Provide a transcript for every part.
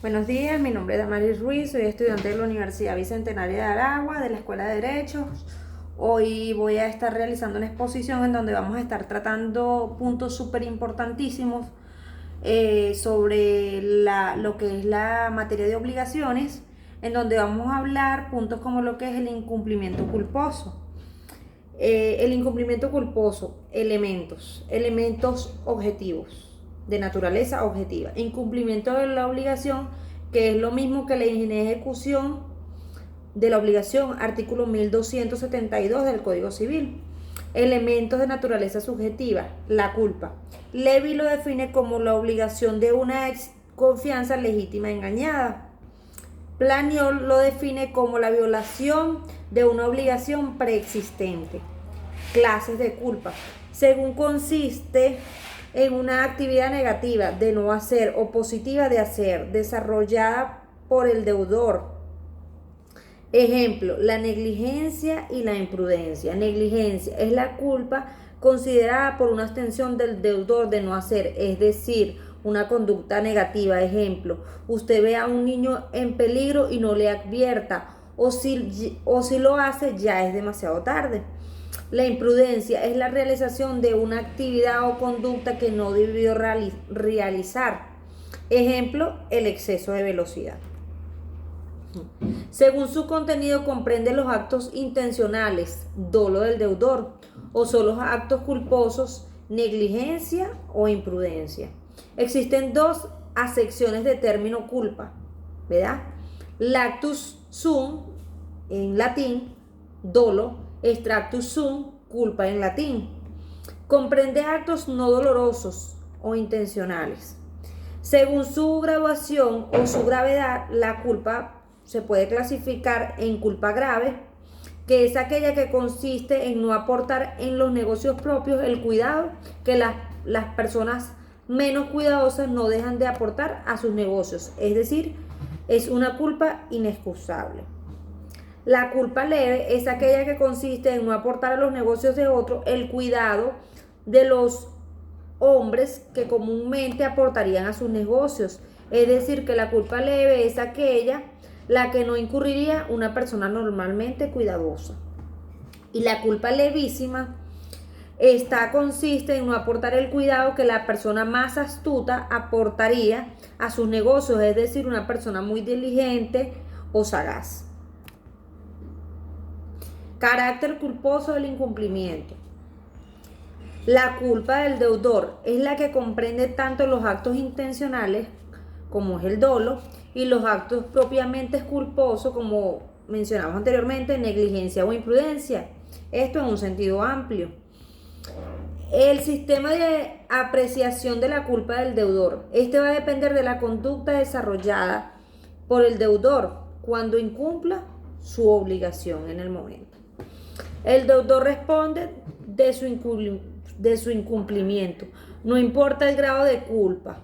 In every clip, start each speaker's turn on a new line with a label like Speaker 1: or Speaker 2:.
Speaker 1: Buenos días, mi nombre es Damaris Ruiz, soy estudiante de la Universidad Bicentenaria de Aragua, de la Escuela de Derecho. Hoy voy a estar realizando una exposición en donde vamos a estar tratando puntos súper importantísimos sobre lo que es la materia de obligaciones, en donde vamos a hablar puntos como lo que es el incumplimiento culposo. El incumplimiento culposo, elementos objetivos, de naturaleza objetiva. Incumplimiento de la obligación, que es lo mismo que la inejecución de la obligación, artículo 1272 del Código Civil. Elementos de naturaleza subjetiva, la culpa. Levy lo define como la obligación de una confianza legítima engañada. Planiol lo define como la violación de una obligación preexistente. Clases de culpa. Según consiste en una actividad negativa de no hacer o positiva de hacer, desarrollada por el deudor. Ejemplo, la negligencia y la imprudencia. Negligencia es la culpa considerada por una abstención del deudor de no hacer, es decir, una conducta negativa. Ejemplo, usted ve a un niño en peligro y no le advierta, o si lo hace ya es demasiado tarde. La imprudencia es la realización de una actividad o conducta que no debió realizar. Ejemplo, el exceso de velocidad. Según su contenido comprende los actos intencionales, dolo del deudor, o solo los actos culposos, negligencia o imprudencia. Existen dos acepciones de término culpa, ¿verdad? Lactus sum en latín, dolo, extractus sum, culpa en latín. Comprende actos no dolorosos o intencionales. Según su graduación o su gravedad, la culpa se puede clasificar en culpa grave, que es aquella que consiste en no aportar en los negocios propios el cuidado que las personas menos cuidadosas no dejan de aportar a sus negocios, es decir, es una culpa inexcusable. La culpa leve es aquella que consiste en no aportar a los negocios de otro el cuidado de los hombres que comúnmente aportarían a sus negocios. Es decir, que la culpa leve es aquella la que no incurriría una persona normalmente cuidadosa. Y la culpa levísima consiste en no aportar el cuidado que la persona más astuta aportaría a sus negocios, es decir, una persona muy diligente o sagaz. Carácter culposo del incumplimiento. La culpa del deudor es la que comprende tanto los actos intencionales, como es el dolo, y los actos propiamente culposos, como mencionamos anteriormente, negligencia o imprudencia. Esto en un sentido amplio. El sistema de apreciación de la culpa del deudor. Este va a depender de la conducta desarrollada por el deudor cuando incumpla su obligación en el momento. El deudor responde de su incumplimiento. No importa el grado de culpa.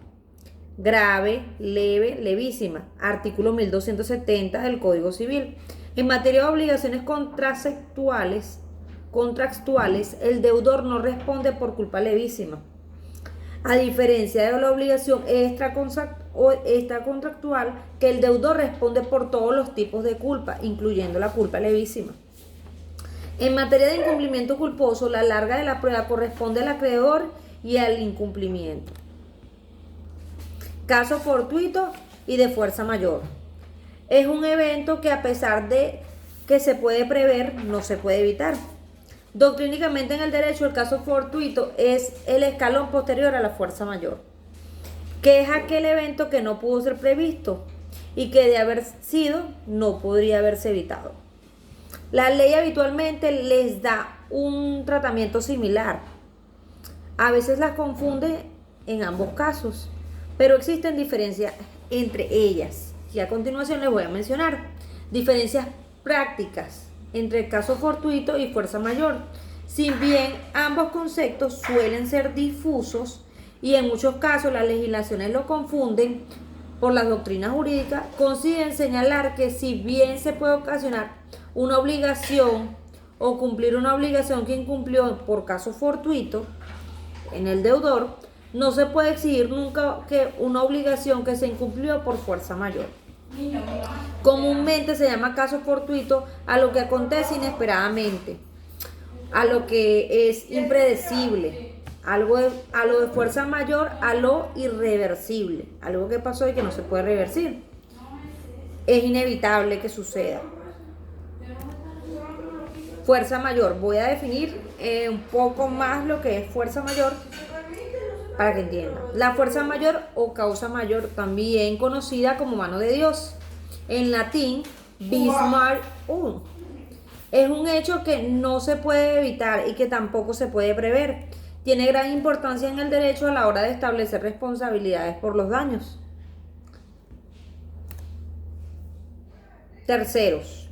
Speaker 1: Grave, leve, levísima. Artículo 1270 del Código Civil. En materia de obligaciones contractuales, el deudor no responde por culpa levísima. A diferencia de la obligación extracontractual, que el deudor responde por todos los tipos de culpa, incluyendo la culpa levísima. En materia de incumplimiento culposo, la larga de la prueba corresponde al acreedor y al incumplimiento. Caso fortuito y de fuerza mayor. Es un evento que, a pesar de que se puede prever, no se puede evitar. Doctrínicamente en el derecho, el caso fortuito es el escalón posterior a la fuerza mayor, que es aquel evento que no pudo ser previsto y que, de haber sido, no podría haberse evitado. La ley habitualmente les da un tratamiento similar. A veces las confunde en ambos casos, pero existen diferencias entre ellas, y a continuación les voy a mencionar diferencias prácticas entre el caso fortuito y fuerza mayor. Si bien ambos conceptos suelen ser difusos y en muchos casos las legislaciones lo confunden por las doctrinas jurídicas, consiguen señalar que si bien se puede ocasionar una obligación o cumplir una obligación que incumplió por caso fortuito en el deudor, No se puede exigir nunca que una obligación que se incumplió por fuerza mayor. Comúnmente se llama caso fortuito a lo que acontece inesperadamente, a lo que es impredecible, a lo de fuerza mayor, a lo irreversible, algo que pasó y que no se puede revertir. Es inevitable que suceda. Fuerza mayor. Voy a definir un poco más lo que es fuerza mayor para que entiendan. La fuerza mayor o causa mayor, también conocida como mano de Dios. En latín, vis maior. Es un hecho que no se puede evitar y que tampoco se puede prever. Tiene gran importancia en el derecho a la hora de establecer responsabilidades por los daños. Terceros.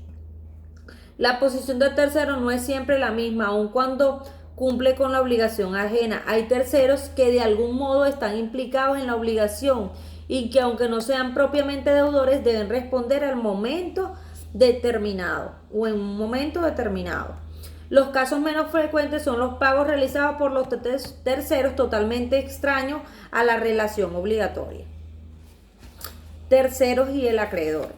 Speaker 1: La posición del tercero no es siempre la misma, aun cuando cumple con la obligación ajena. Hay terceros que de algún modo están implicados en la obligación y que aunque no sean propiamente deudores deben responder al momento determinado o en un momento determinado. Los casos menos frecuentes son los pagos realizados por los terceros totalmente extraños a la relación obligatoria. Terceros y el acreedor.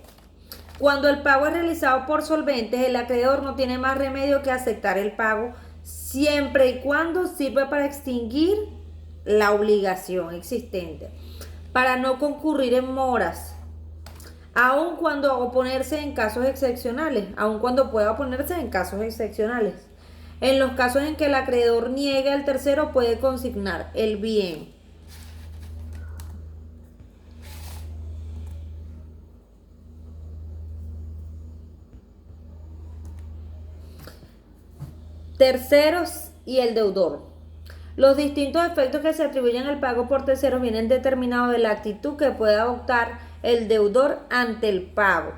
Speaker 1: Cuando el pago es realizado por solventes, el acreedor no tiene más remedio que aceptar el pago siempre y cuando sirva para extinguir la obligación existente, para no concurrir en moras, aun cuando oponerse en casos excepcionales, aun cuando pueda oponerse en casos excepcionales. En los casos en que el acreedor niegue al tercero, puede consignar el bien. Terceros y el deudor. Los distintos efectos que se atribuyen al pago por terceros vienen determinados de la actitud que puede adoptar el deudor ante el pago.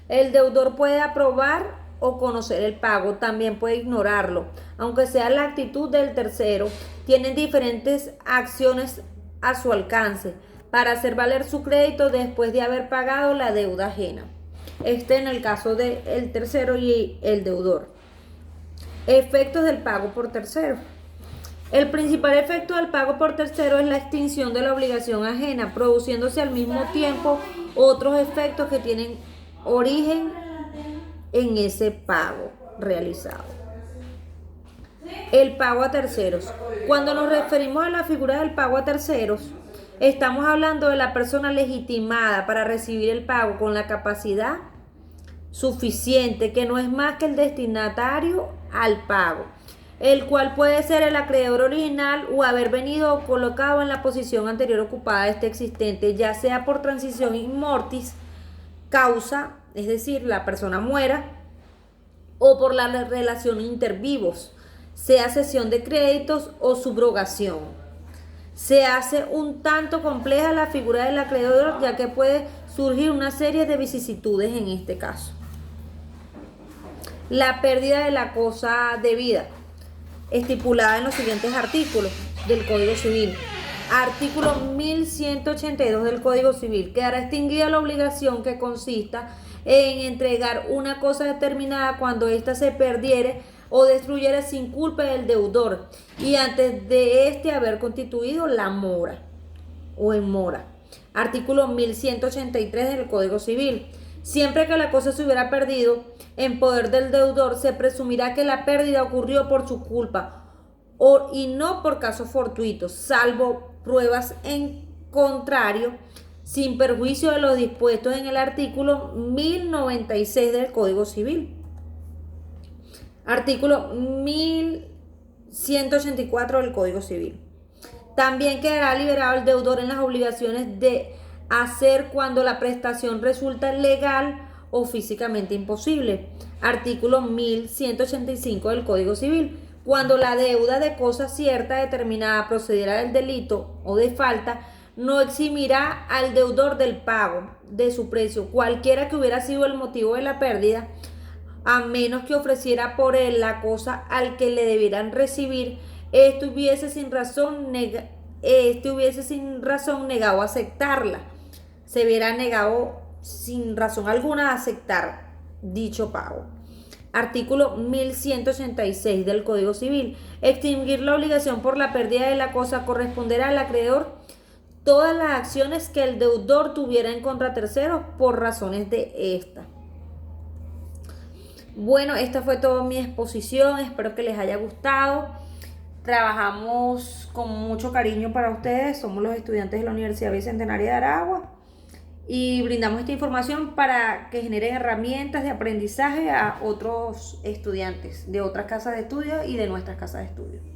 Speaker 1: El deudor puede aprobar o conocer el pago, también puede ignorarlo. Aunque sea la actitud del tercero, tienen diferentes acciones a su alcance para hacer valer su crédito después de haber pagado la deuda ajena. En el caso del tercero y el deudor. Efectos del pago por tercero. El principal efecto del pago por tercero es la extinción de la obligación ajena, produciéndose al mismo tiempo otros efectos que tienen origen en ese pago realizado. El pago a terceros. Cuando nos referimos a la figura del pago a terceros, estamos hablando de la persona legitimada para recibir el pago con la capacidad suficiente, que no es más que el destinatario al pago, el cual puede ser el acreedor original o haber venido colocado en la posición anterior ocupada de este existente, ya sea por transición in mortis, causa, es decir, la persona muera, o por la relación intervivos, sea cesión de créditos o subrogación. Se hace un tanto compleja la figura del acreedor, ya que puede surgir una serie de vicisitudes en este caso. La pérdida de la cosa debida, estipulada en los siguientes artículos del Código Civil. Artículo 1182 del Código Civil. Quedará extinguida la obligación que consista en entregar una cosa determinada cuando ésta se perdiere o destruyere sin culpa del deudor y antes de éste haber constituido la mora o en mora. Artículo 1183 del Código Civil. Siempre que la cosa se hubiera perdido en poder del deudor, se presumirá que la pérdida ocurrió por su culpa y no por casos fortuitos, salvo pruebas en contrario, sin perjuicio de lo dispuesto en el artículo 1096 del Código Civil. Artículo 1184 del Código Civil. También quedará liberado el deudor en las obligaciones de hacer cuando la prestación resulta legal o físicamente imposible. Artículo 1185 del Código Civil. Cuando la deuda de cosa cierta determinada procediera del delito o de falta, no eximirá al deudor del pago de su precio, cualquiera que hubiera sido el motivo de la pérdida, a menos que ofreciera por él la cosa al que le debieran recibir, este hubiese sin razón negado a aceptarla. Se hubiera negado sin razón alguna a aceptar dicho pago. Artículo 1186 del Código Civil. Extinguir la obligación por la pérdida de la cosa corresponderá al acreedor todas las acciones que el deudor tuviera en contra terceros por razones de esta. Bueno, esta fue toda mi exposición, espero que les haya gustado. Trabajamos con mucho cariño para ustedes, somos los estudiantes de la Universidad Bicentenaria de Aragua y brindamos esta información para que generen herramientas de aprendizaje a otros estudiantes de otras casas de estudio y de nuestras casas de estudio.